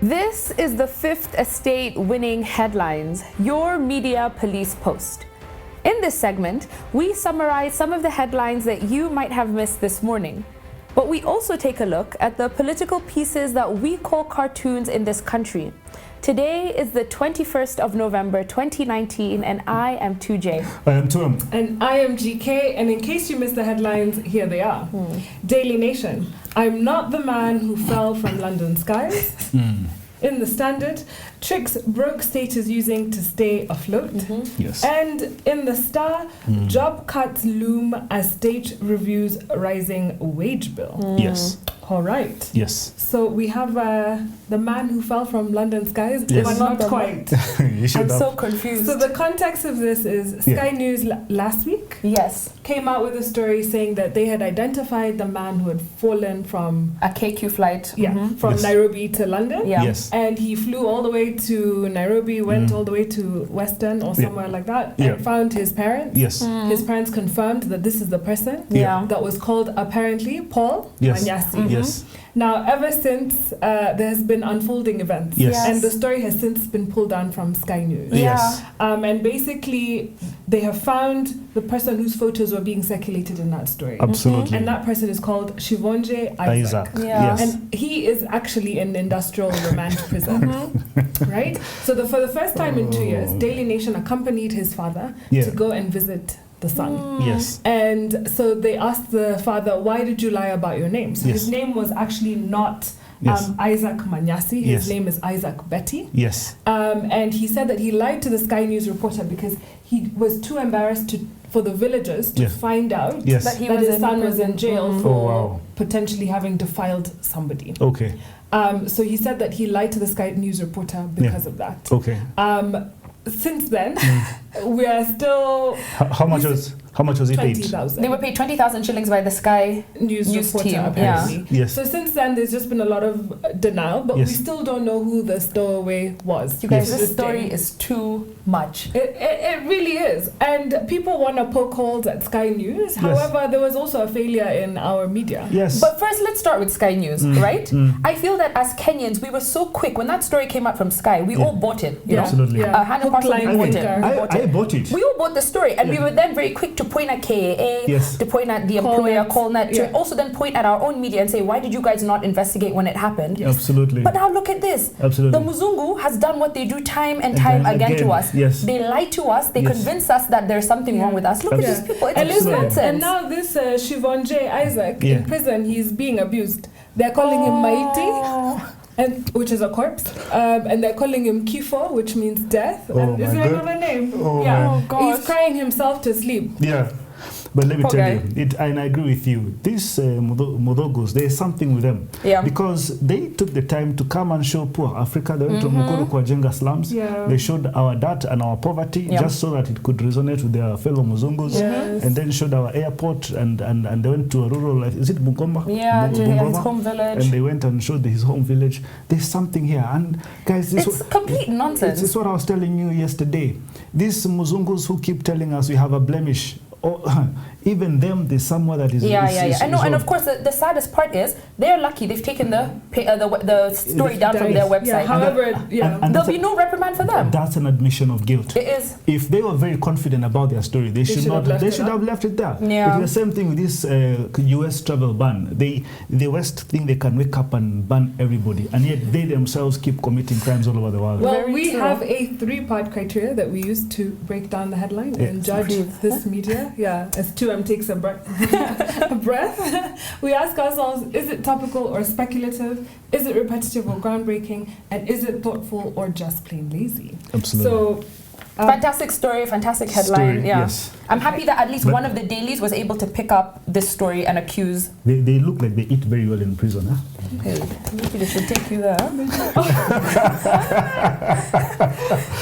This is the Fifth Estate winning headlines, your media police post. In this segment, we summarize some of the headlines that you might have missed this morning. But we also take a look at the political pieces that we call cartoons in this country. Today is the 21st of November 2019, and I am 2J. I am Tom. And I am GK, and in case you missed the headlines, here they are. Daily Nation, I'm not the man who fell from London skies. In the Standard, tricks broke state is using to stay afloat. Yes. And in the Star, job cuts loom as state reviews rising wage bill. Yes. All right. Yes. So we have the man who fell from London skies, Yes. but not quite. You should I'm have. so confused. So the context of this is Sky News last week Yes, came out with a story saying that they had identified the man who had fallen from a KQ flight. from Yes. Nairobi to London. Yeah. Yes. And he flew all the way to Nairobi, went all the way to Western or somewhere like that, Yeah. and found his parents. Yes. His parents confirmed that this is the person Yeah. that was called apparently Paul Yes. Manyasi. Yes. Now, ever since, there has been unfolding events. Yes. And the story has since been pulled down from Sky News. Yes. And basically, they have found the person whose photos were being circulated in that story. Absolutely. And that person is called Shivonje Isaac. Yeah. Yes. And he is actually in industrial remand prison. Right? So for the first time in 2 years, Daily Nation accompanied his father to go and visit the son. Yes. And so they asked the father, why did you lie about your name? So Yes. his name was actually not Yes. Isaac Manyasi. His Yes. name is Isaac Betty. Yes. And he said that he lied to the Sky News reporter because he was too embarrassed for the villagers to Yes. find out Yes. that his son was in prison. jail for Oh, wow. potentially having defiled somebody. Okay. So he said that he lied to the Sky News reporter because of that. Okay. Since then, we are still How much was he paid? 20,000. They were paid 20,000 shillings by the Sky News reporter, team. apparently. Yes. So since then, there's just been a lot of denial, but Yes. we still don't know who the stowaway was. You guys, Yes. this story is too much. It really is. And people want to poke holes at Sky News. However, there was also a failure in our media. Yes. But first, let's start with Sky News, right? I feel that as Kenyans, we were so quick. When that story came out from Sky, we all bought it. You know? Absolutely. Hand and parcel, we Hook, line, bought it. sinker. We bought I it. bought it. We all bought the story, and we were then very quick to point at KAA, Yes. to point at the employer, CallNet, to Yeah. also then point at our own media and say, why did you guys not investigate when it happened? Absolutely. But now look at this. Absolutely. The Muzungu has done what they do time and time again to us. Yes. They lie to us. They Yes. convince us that there's something wrong with us. Look at Yeah. these people. It's And just listen, nonsense. and now this Shivonje Isaac Yeah. in prison, he's being abused. They're calling him Maiti, and which is a corpse, and they're calling him Kifo, which means death. Oh and is my there God. another name? Oh yeah, my gosh. he's crying himself to sleep. Yeah. But let me Poor tell guy. you, and I agree with you, these Mudogos, there's something with them. Yeah. Because they took the time to come and show poor Africa. They went to Mukuru Kwajenga slums. Yeah. They showed our dirt and our poverty just so that it could resonate with their fellow Muzungus. Yes. And then showed our airport and they went to a rural, is it Bungoma? Yeah, to his Bungoma? home village. And they went and showed his home village. There's something here. And guys, this It's complete nonsense. This is what I was telling you yesterday. These Muzungus who keep telling us we have a blemish, even them, there's somewhere that is. Yeah. I know, and so- of course, the saddest part is they're lucky. They've taken the story down from their website. Yeah, however, and There'll be no reprimand for them. That's an admission of guilt. It is. If they were very confident about their story, they should not. have left They it should up. have left it there. Yeah. It's the same thing with this U.S. travel ban. The West think they can wake up and ban everybody, and yet they themselves keep committing crimes all over the world. Well, Very we true. have a 3-part criteria that we use to break down the headline and judge this media. Yeah, as 2M takes a breath. We ask ourselves, is it topical or speculative? Is it repetitive or groundbreaking? And is it thoughtful or just plain lazy? Absolutely. So, Fantastic story, fantastic headline. Story, yeah. yes. I'm happy that at least But- one of the dailies was able to pick up this story and accuse. They look like they eat very well in prison, huh? Hey, maybe they should take you there.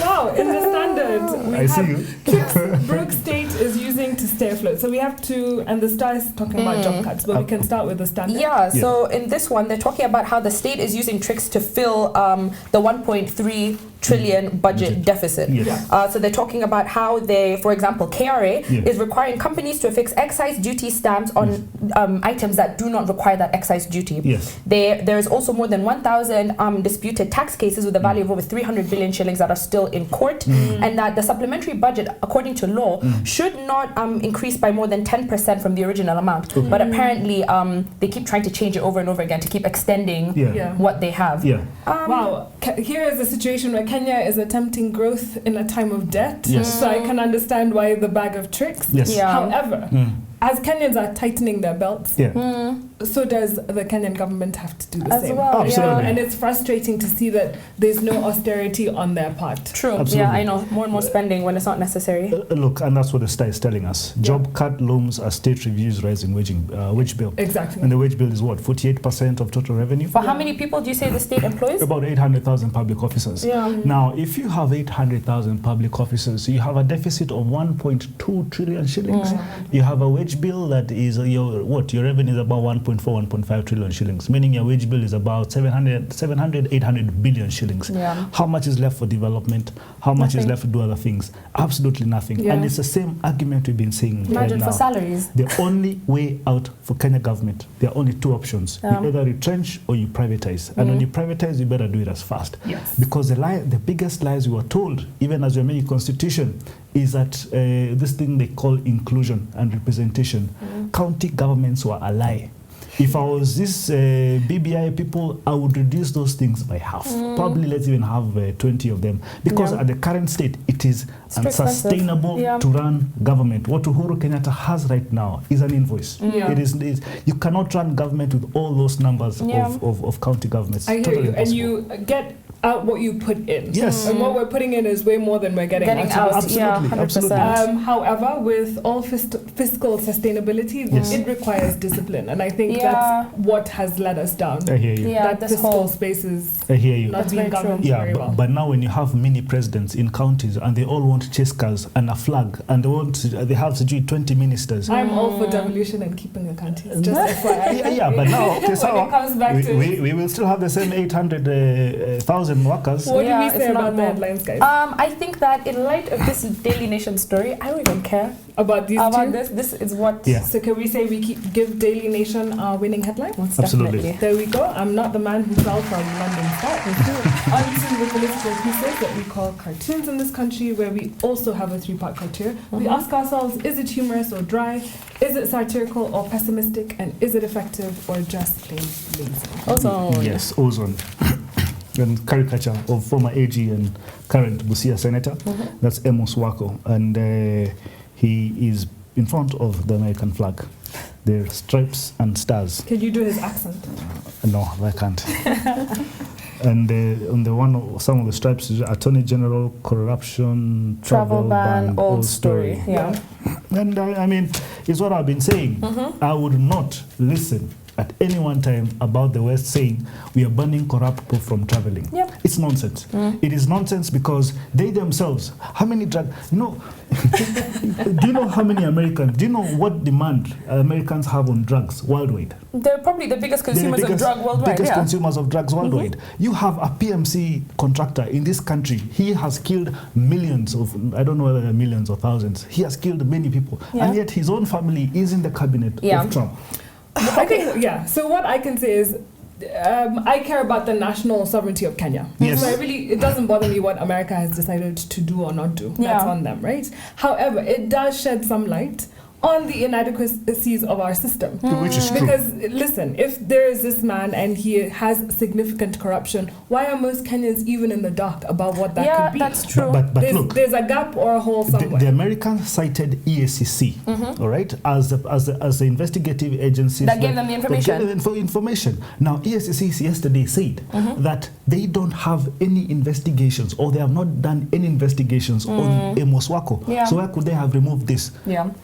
wow, in the Standard, we I see have you. tricks Brooke State is using to stay afloat. So we have to, and the star is talking about job cuts, but we can start with the standard. Yeah, so in this one, they're talking about how the state is using tricks to fill the 1.3 trillion budget deficit. Yes. So they're talking about how they, for example, KRA is requiring companies to affix excise duty stamps on items that do not require that excise duty. Yes. There's also more than 1,000 disputed tax cases with a value of over 300 billion shillings that are still in court, and that the supplementary budget, according to law, should not increase by more than 10% from the original amount. But apparently, they keep trying to change it over and over again to keep extending what they have. Wow. Here is a situation where Kenya is attempting growth in a time of debt. Yes. So I can understand why the bag of tricks. Yes. However, as Kenyans are tightening their belts, so does the Kenyan government have to do the same. Well, absolutely. And it's frustrating to see that there's no austerity on their part. True. Absolutely. Yeah, I know. More and more spending when it's not necessary. Look, and that's what the star is telling us. Job cut looms as state reviews rising wage bill. Exactly. And the wage bill is what, 48% of total revenue? For how many people do you say the state employs? About 800,000 public officers. Yeah. Now, if you have 800,000 public officers, you have a deficit of 1.2 trillion shillings. You have a wage bill that is your revenue is about 1.4, 1.5 trillion shillings, meaning your wage bill is about 700, 800 billion shillings. Yeah. How much is left for development? How much is left to do other things? Absolutely nothing. Yeah. And it's the same argument we've been saying. Imagine right for now. salaries. The only way out for Kenya government, there are only two options. You either retrench or you privatize. And when you privatize, you better do it as fast. Yes. Because the biggest lies we were told, even as we made a constitution, is that this thing they call inclusion and representation. County governments were a lie. If I was this BBI people, I would reduce those things by half. Probably let's even have 20 of them. Because at the current state, it is unsustainable to run government. What Uhuru Kenyatta has right now is an invoice. It is you cannot run government with all those numbers of county governments. I hear Totally you. impossible. And you get out what you put in. Yes. And what we're putting in is way more than we're getting out. Absolutely, absolutely. However, with all fiscal sustainability, it requires discipline. And I think that's what has led us down. I hear you. Yeah, That this fiscal whole space is I hear you. not being governed Yeah, very well. but now when you have many presidents in counties and they all want chase cars and a flag and they have to do 20 ministers. I'm all for devolution and keeping the counties. Just FYI. yeah, but now okay, so when it comes back to we will still have the same 800,000 workers. what do we say it's not about the more. headlines, guys? I think that in light of this Daily Nation story, I don't even care About these about two? this. This is what. Yeah. So can we say we give Daily Nation our winning headline? Most Absolutely. definitely. There we go. I'm not the man who fell from London Star. Onto the political pieces that we call cartoons in this country, where we also have a three-part criteria. We ask ourselves, is it humorous or dry? Is it satirical or pessimistic? And is it effective or just plain lazy? Ozone. Yes, ozone. And caricature of former AG and current Busia senator. That's Amos Wako. And he is in front of the American flag. The stripes and stars. Can you do his accent? No, I can't. And on the one, some of the stripes is Attorney General, corruption, travel ban, old story. Yeah. And I mean, it's what I've been saying. I would not listen at any one time about the West saying we are banning corrupt people from traveling. Yep. It's nonsense. It is nonsense because they themselves, how many do you know how many Americans, do you know what demand Americans have on drugs worldwide? They're probably the biggest consumers of drug worldwide. Biggest consumers of drugs worldwide. You have a PMC contractor in this country. He has killed millions of, I don't know whether they're millions or thousands. He has killed many people. And yet his own family is in the cabinet of Trump. I think, so what I can say is I care about the national sovereignty of Kenya. Yes. So it doesn't bother me what America has decided to do or not do. That's on them, right? However, it does shed some light on the inadequacies of our system. Which is true. Because, listen, if there is this man and he has significant corruption, why are most Kenyans even in the dark about what that could be? Yeah, that's true. But look, there's a gap or a hole somewhere. the Americans cited EACC, all right, as the investigative agency that gave them the information. That gave them information. Now, EACC yesterday said that they don't have any investigations, or they have not done any investigations on Amos Wako. So why could they have removed this?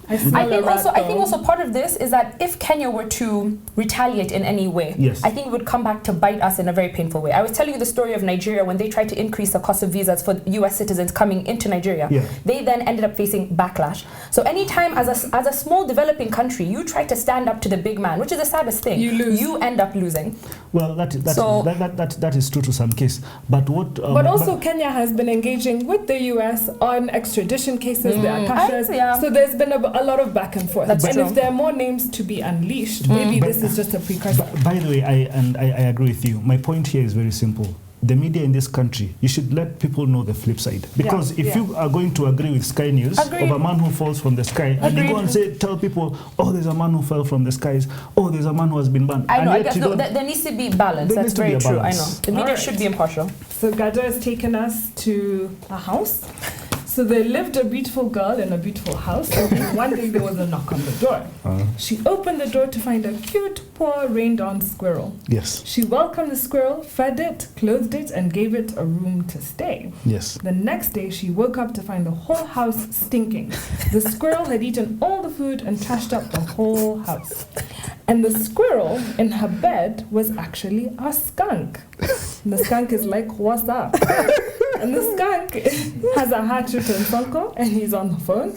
I I think also part of this is that if Kenya were to retaliate in any way, yes, I think it would come back to bite us in a very painful way. I was telling you the story of Nigeria when they tried to increase the cost of visas for US citizens coming into Nigeria. Yeah. They then ended up facing backlash. So anytime as a small developing country, you try to stand up to the big man, which is the saddest thing. You lose. You end up losing. Well, that is true to some case. But what? But also Kenya has been engaging with the US on extradition cases. There are pressures. So there's been a lot of back and forth. That's and true. if there are more names to be unleashed, maybe this is just a precursor. By the way, I agree with you. My point here is very simple. The media in this country, you should let people know the flip side. Because if you are going to agree with Sky News of a man who falls from the sky, and you go and tell people, oh, there's a man who fell from the skies, oh, there's a man who has been banned. I know, I guess there needs to be balance. That's very true, I know. The media should be impartial. So Gado has taken us to a house. So there lived a beautiful girl in a beautiful house. And one day there was a knock on the door. She opened the door to find a cute, poor, rained-on squirrel. Yes. She welcomed the squirrel, fed it, clothed it, and gave it a room to stay. Yes. The next day, she woke up to find the whole house stinking. The squirrel had eaten all the food and trashed up the whole house. And the squirrel in her bed was actually a skunk. And the skunk is like, what's up? And the skunk has a hat written Sonko, and he's on the phone.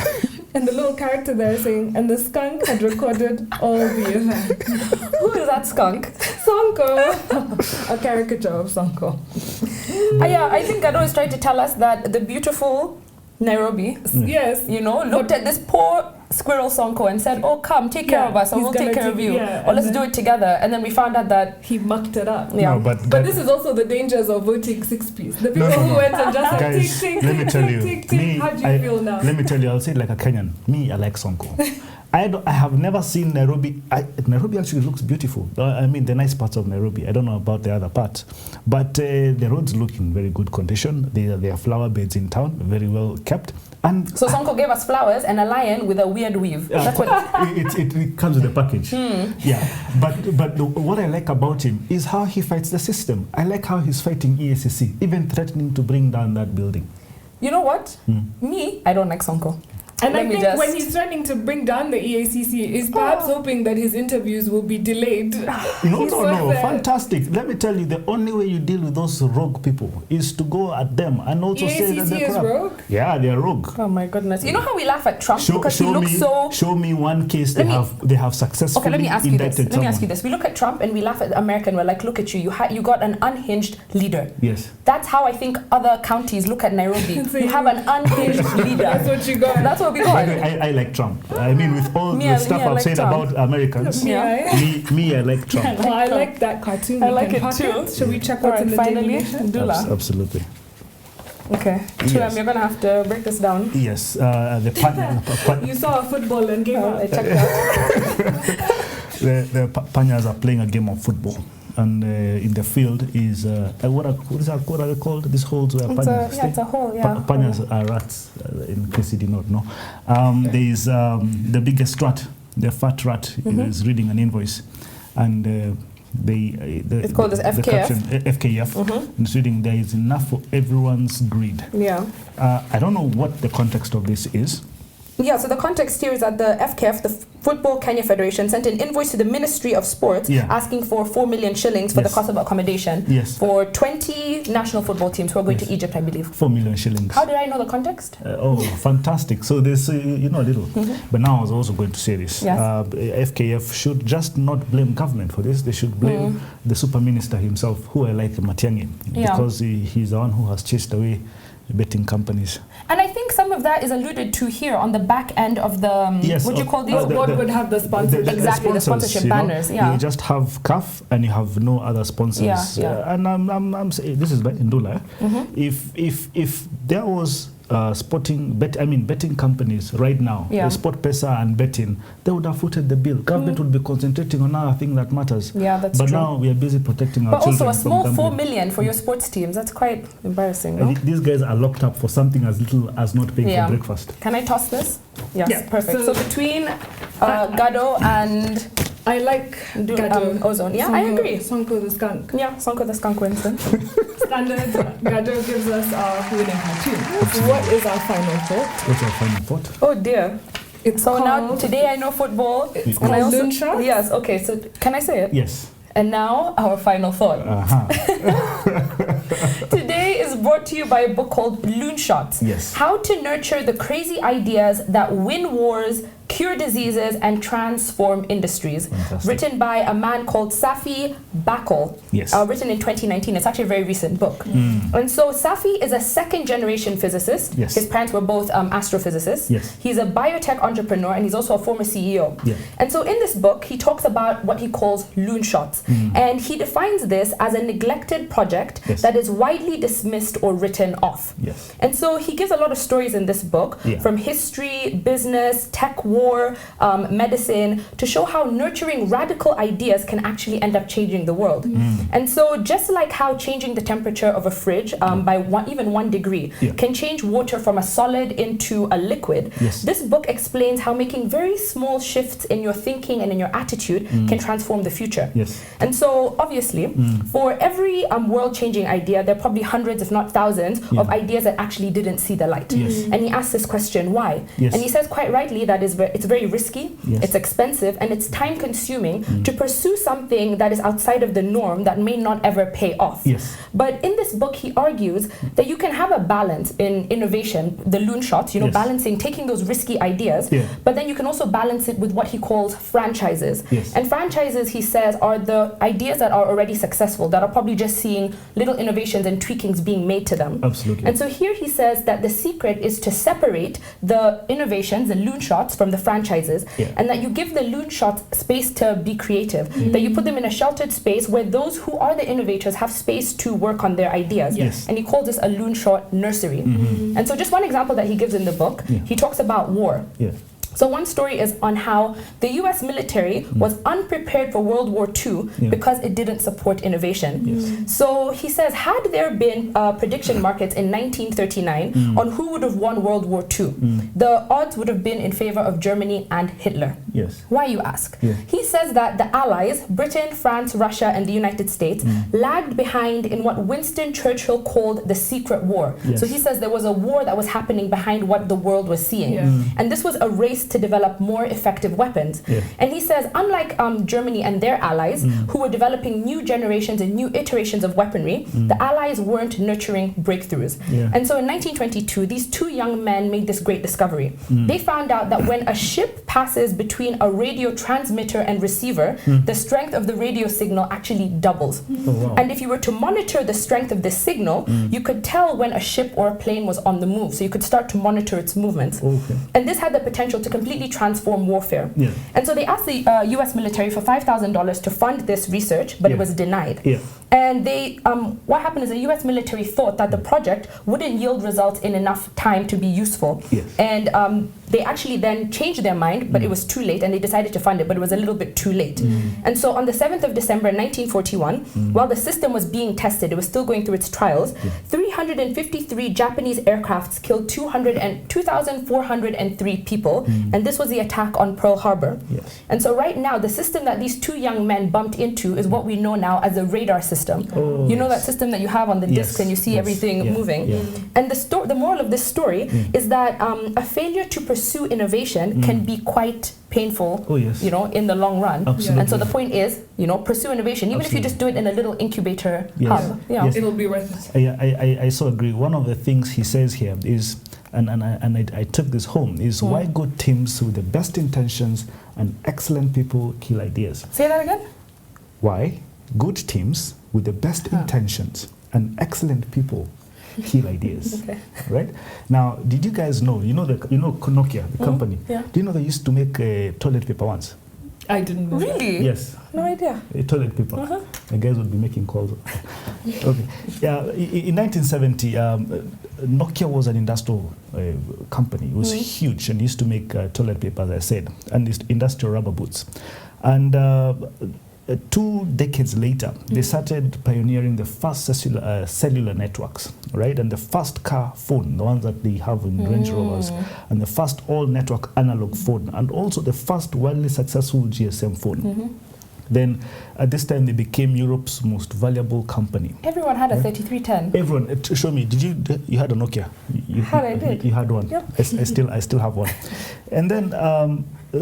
And the little character there is saying, and the skunk had recorded all the events. Who is that skunk? Sonko! A caricature of Sonko. I think Gado is trying to tell us that the beautiful Nairobi, yes, looked at this poor Squirrel Sonko and said, oh, come, take care of us and we'll take care of you. Or let's do it together. And then we found out that he mucked it up. No, but this is also the dangers of voting 6-piece. The people who went and just guys, tick, let me tell you, tick. How do you feel now? Let me tell you, I'll say it like a Kenyan. Me, I like Sonko. I have never seen Nairobi. Nairobi actually looks beautiful. I mean, the nice parts of Nairobi. I don't know about the other parts. But the roads look in very good condition. There are flower beds in town, very well kept. And so Sonko gave us flowers and a lion with a weird weave. That's what it comes with the package. Yeah, but what I like about him is how he fights the system. I like how he's fighting EACC, even threatening to bring down that building. You know what? Me, I don't like Sonko. And I think when he's threatening to bring down the EACC, is perhaps hoping that his interviews will be delayed. No, fantastic. Let me tell you, the only way you deal with those rogue people is to go at them and also say that they're corrupt. Rogue? Yeah, they're rogue. Oh my goodness. You know how we laugh at Trump because he looks so... Show me one case they have successfully indicted someone. Let me ask you this. We look at Trump and we laugh at America and we're like, look at you. You got an unhinged leader. Yes. That's how I think other counties look at Nairobi. You have an unhinged leader. That's what you got. That's what we got. I like Trump. I mean, with all the stuff I've said about Americans, me, I like Trump. Well, I like that cartoon. I like it too. Shall we check what's in the Daily Nation? Absolutely. Okay. Yes. You're going to have to break this down. Yes. You saw a football and gave up. I checked out. The Panyas are playing a game of football. And in the field is what are they called? These holes where Panyas stay? It's a hole, yeah. Panyas are rats, in case you did not know. There is the biggest rat, the fat rat, is reading an invoice, and it's called this FKF. FKF. It's reading, there is enough for everyone's greed. Yeah. I don't know what the context of this is. Yeah, so the context here is that the FKF, the Football Kenya Federation, sent an invoice to the Ministry of Sports asking for 4 million shillings for the cost of accommodation for 20 national football teams who are going to Egypt, I believe. 4 million shillings. How did I know the context? Fantastic. So there's, a little. But now I was also going to say this. Yes. FKF should just not blame government for this. They should blame the super minister himself, who I like, Matiang'i, because he's the one who has chased away betting companies. And I think some of that is alluded to here on the back end of the, what do you call these? What would have the sponsors? Exactly, the sponsorship banners. You just have CAF and you have no other sponsors. And I'm saying, this is in Ndula. If there was betting companies right now, Sport Pesa and betting, they would have footed the bill. Government would be concentrating on other thing that matters. Yeah, that's true. But true. now we are busy protecting our children. But also a small 4 million for your sports teams, that's quite embarrassing, no? These guys are locked up for something as little as not paying for breakfast. Can I toss this? Yes, perfect. So between Gado and... I like Gado. Ozone. Yeah, I agree. Sonko the skunk. Yeah, Sonko the skunk wins then. Standard. Gado gives us our winning cartoon. What is our final thought? What's our final thought? Oh dear. It's So now, called, today I know football. it's and I called also, Loonshots. yes, okay, so can I say it? Yes. And now, our final thought. Today is brought to you by a book called Loonshots. Yes. How to Nurture the Crazy Ideas That Win Wars, Cure Diseases, and Transform Industries. Fantastic. Written by a man called Safi Bakol. Yes. Written in 2019. It's actually a very recent book. And so Safi is a second-generation physicist. Yes. His parents were both astrophysicists. Yes. He's a biotech entrepreneur, and he's also a former CEO. Yeah. And so in this book, he talks about what he calls loonshots. And he defines this as a neglected project Yes. that is widely dismissed or written off. Yes. And so he gives a lot of stories in this book, Yeah. from history, business, tech war, medicine, to show how nurturing radical ideas can actually end up changing the world. And so just like how changing the temperature of a fridge by even 1 degree Yeah. can change water from a solid into a liquid, Yes. this book explains how making very small shifts in your thinking and in your attitude can transform the future. Yes. And so, obviously, for every world-changing idea, there are probably hundreds, if not thousands, of ideas that actually didn't see the light. Yes. And he asks this question, why? Yes. And he says quite rightly that it's very risky, Yes. it's expensive, and it's time-consuming to pursue something that is outside of the norm that may not ever pay off. Yes. But in this book, he argues that you can have a balance in innovation, the loonshots, Yes. balancing, taking those risky ideas, Yeah. but then you can also balance it with what he calls franchises. Yes. And franchises, he says, are the ideas that are already successful, that are probably just seeing little innovations and tweakings being made to them. Absolutely. And so here he says that the secret is to separate the innovations, the loonshots, from the franchises, Yeah. and that you give the loonshots space to be creative, that you put them in a sheltered space where those who are the innovators have space to work on their ideas. Yes. And he calls this a loonshot nursery. And so just one example that he gives in the book, Yeah. he talks about war. Yeah. So one story is on how the US military was unprepared for World War II Yeah. because it didn't support innovation. Yes. So he says, had there been prediction markets in 1939 on who would have won World War II, the odds would have been in favor of Germany and Hitler. Yes. Why, you ask? Yeah. He says that the Allies, Britain, France, Russia, and the United States, lagged behind in what Winston Churchill called the secret war. Yes. So he says there was a war that was happening behind what the world was seeing. Yeah. And this was a race to develop more effective weapons. Yeah. And he says, unlike Germany and their allies, who were developing new generations and new iterations of weaponry, the Allies weren't nurturing breakthroughs. Yeah. And so in 1922, these two young men made this great discovery. They found out that when a ship passes between a radio transmitter and receiver, the strength of the radio signal actually doubles. Oh, wow. And if you were to monitor the strength of this signal, you could tell when a ship or a plane was on the move. So you could start to monitor its movements. Okay. And this had the potential to completely transform warfare. Yeah. And so they asked the US military for $5,000 to fund this research, but Yeah. it was denied. Yeah. And they, what happened is the US military thought that the project wouldn't yield results in enough time to be useful. Yes. And they actually then changed their mind, but it was too late, and they decided to fund it, but it was a little bit too late. And so on the 7th of December 1941, while the system was being tested, it was still going through its trials, 353 Japanese aircrafts killed 2,403 people, and this was the attack on Pearl Harbor. Yes. And so right now, the system that these two young men bumped into is what we know now as a radar system. Oh, You know yes. that system that you have on the Yes, discs and you see yes, everything yeah, moving. yeah. And the moral of this story is that a failure to pursue innovation can be quite painful, Oh, yes. in the long run. Absolutely. And so the point is, pursue innovation, even if you just do it in a little incubator Yes. hub. Yeah. Yes. It'll be worth it. I so agree. One of the things he says here is, and I took this home, is why good teams with the best intentions and excellent people kill ideas. Say that again? Why good teams with the best intentions and excellent people kill ideas. Okay. Right? Now, did you guys know, Nokia, the company, Yeah. do you know they used to make toilet paper once? I didn't know that. Really? Yes. No idea. Toilet paper. The guys would be making calls. Okay. Yeah. In 1970, Nokia was an industrial company. It was huge and used to make toilet paper, as I said, and industrial rubber boots. And 2 decades later, they started pioneering the first cellular networks, right? And the first car phone, the ones that they have in Range Rovers, and the first all-network analog phone, and also the first wildly successful GSM phone. Then at this time, they became Europe's most valuable company. Everyone had a 3310. Everyone, show me. You had a Nokia? I did. You had one. Yep. I still have one. And then,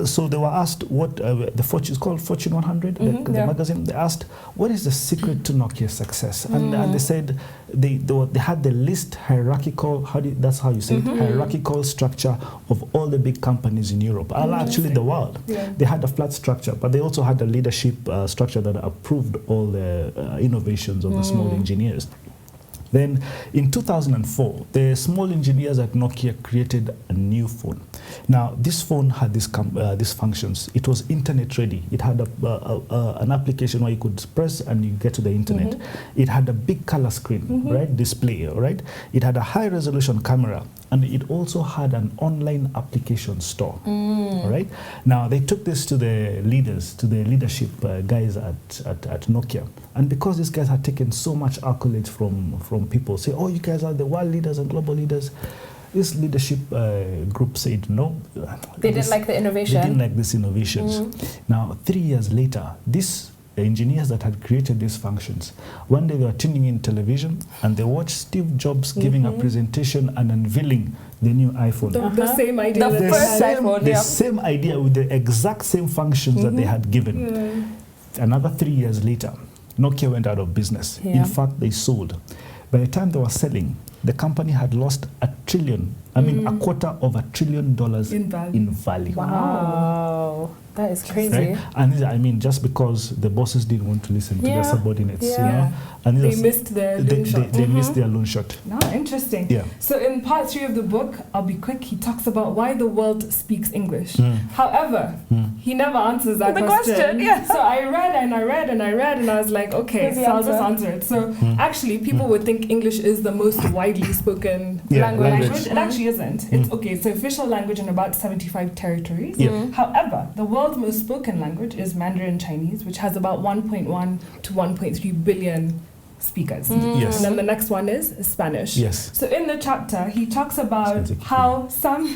so they were asked what the Fortune is called, Fortune 100, the magazine. They asked, what is the secret to Nokia's success? And they said they had the least hierarchical. That's how you say it, hierarchical structure of all the big companies in Europe, actually the world. Yeah. They had a flat structure, but they also had a leadership structure that approved all the innovations of the small engineers. Then in 2004, the small engineers at Nokia created a new phone. Now, this phone had these functions. It was internet ready. It had an application where you could press and you get to the internet. It had a big color screen, right, display, right? It had a high resolution camera, and it also had an online application store, all right? Now, they took this to the leaders, to the leadership guys at Nokia. And because these guys had taken so much accolades from people, say, oh, you guys are the world leaders and global leaders, this leadership group said no. They didn't like the innovation. They didn't like these innovations. Now, 3 years later, these engineers that had created these functions, one day they were tuning in television and they watched Steve Jobs giving a presentation and unveiling the new iPhone. The same idea. The first iPhone, the same idea with the exact same functions that they had given. Another 3 years later, Nokia went out of business. In fact, they sold. By the time they were selling, the company had lost $1 trillion, a quarter of $1 trillion in value. Wow, that is crazy. Right? And I mean, just because the bosses didn't want to listen to their subordinates, you know, and they missed their loan shot. They missed their loan shot. No, interesting. Yeah. So in part 3 of the book, I'll be quick. He talks about why the world speaks English. However, he never answers that question. Yeah. So I read and I was like, okay, so I'll just answer it. So actually, people would think English is the most widely spoken language. It actually isn't. It's okay. It's the official language in about 75 territories. However, the world's most spoken language is Mandarin Chinese, which has about 1.1 to 1.3 billion speakers. Yes. And then the next one is Spanish. Yes. So in the chapter, he talks about how some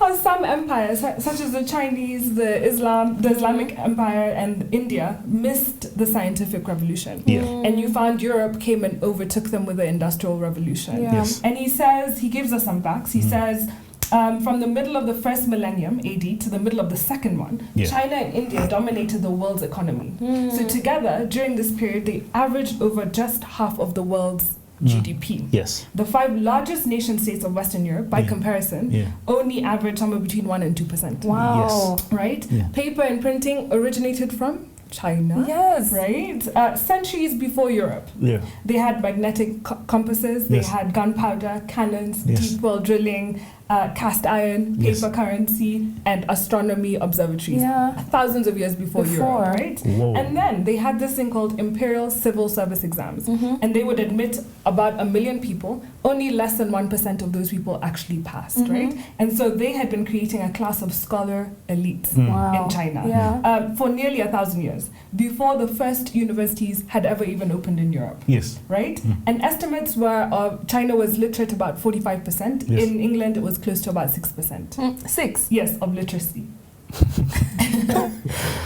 empires, such as the Chinese, the Islamic Empire, and India, missed the scientific revolution. And you found Europe came and overtook them with the Industrial Revolution. Yes. And he gives us some facts. He says, from the middle of the first millennium AD to the middle of the second one, China and India dominated the world's economy. So together, during this period, they averaged over just half of the world's GDP. Yes. The 5 largest nation states of Western Europe, by comparison, only average somewhere between 1% and 2%. Wow. Yes. Right? Yeah. Paper and printing originated from China. Yes. Right? Centuries before Europe. Yeah. They had magnetic compasses, they had gunpowder, cannons, deep well drilling, cast iron, paper currency, and astronomy observatories. Thousands of years before Europe, right? Whoa. And then they had this thing called Imperial Civil Service exams. And they would admit about 1 million people. Only less than 1% of those people actually passed, right? And so they had been creating a class of scholar elites in China for nearly 1,000 years, before the first universities had ever even opened in Europe. Yes. Right? And estimates were China was literate about 45%. Yes. In England, it was close to about 6%. 6? Yes, of literacy.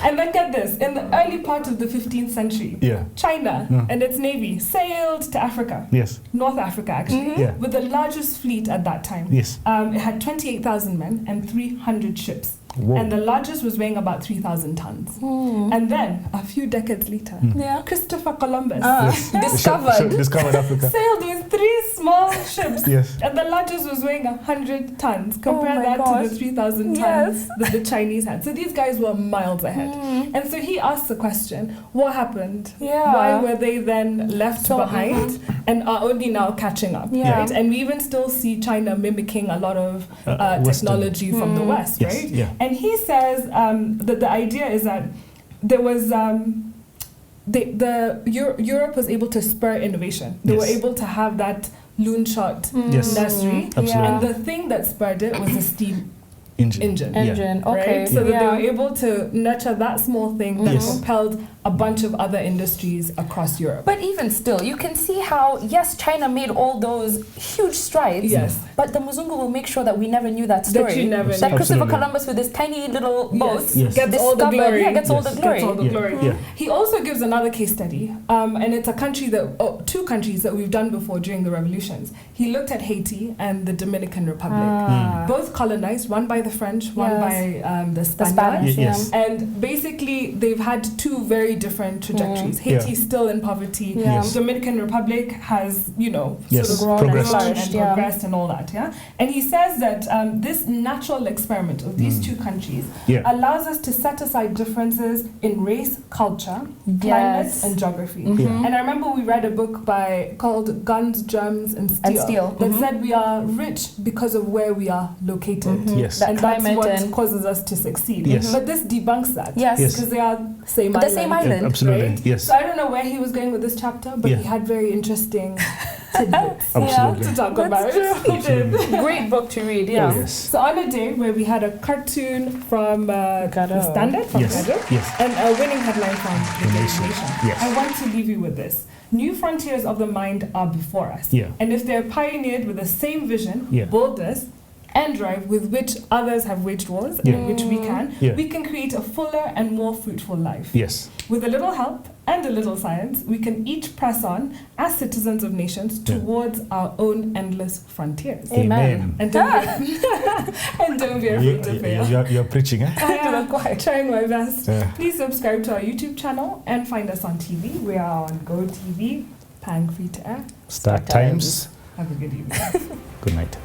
And then get this, in the early part of the 15th century, China and its navy sailed to Africa. Yes. North Africa, actually, with the largest fleet at that time. Yes. It had 28,000 men and 300 ships. Whoa. And the largest was weighing about 3,000 tons. And then, a few decades later, Christopher Columbus discovered Africa. Sailed with 3 small ships. Yes. And the largest was weighing 100 tons. Compare that to the 3,000 tons that the Chinese had. So these guys were miles ahead. And so he asked the question, what happened? Why were they then left behind and are only now catching up? Right? And we even still see China mimicking a lot of technology from the West, right? Yeah. And he says that the idea is that there was Europe was able to spur innovation. They were able to have that loon shot industry, and the thing that spurred it was the steam engine. Okay. Right? So that they were able to nurture that small thing that propelled a bunch of other industries across Europe. But even still, you can see how, yes, China made all those huge strides, but the Muzungu will make sure that we never knew that story. That you never knew. That Christopher Columbus with his tiny little boat gets all the glory. Gets all the glory. Gets all the glory. He also gives another case study, and it's a country that, two countries that we've done before during the revolutions. He looked at Haiti and the Dominican Republic, both colonized, one by the French, one by the Spaniards. And basically, they've had two very different trajectories. Haiti's still in poverty. Dominican Republic has, sort of grown and flourished and progressed and all that. And he says that this natural experiment of these two countries allows us to set aside differences in race, culture, climate, and geography. And I remember we read a book called Guns, Germs, and Steel that said we are rich because of where we are located. And that's what causes us to succeed. But this debunks that. Because they are the same island. Absolutely. Right? Yes. So I don't know where he was going with this chapter, but he had very interesting tidbits to talk about. He did. Great book to read, So on a day where we had a cartoon from the Standard, from Gado, and a winning headline from The Nation, I want to leave you with this. New frontiers of the mind are before us. And if they're pioneered with the same vision, boldness, and drive with which others have waged wars, and which we can create a fuller and more fruitful life. With a little help and a little science, we can each press on as citizens of nations towards our own endless frontiers. Amen. And don't be afraid to fail. You're preaching, eh? I am trying my best. Please subscribe to our YouTube channel and find us on TV. We are on Go TV, paying free to air. Start Times. Have a good evening. Good night.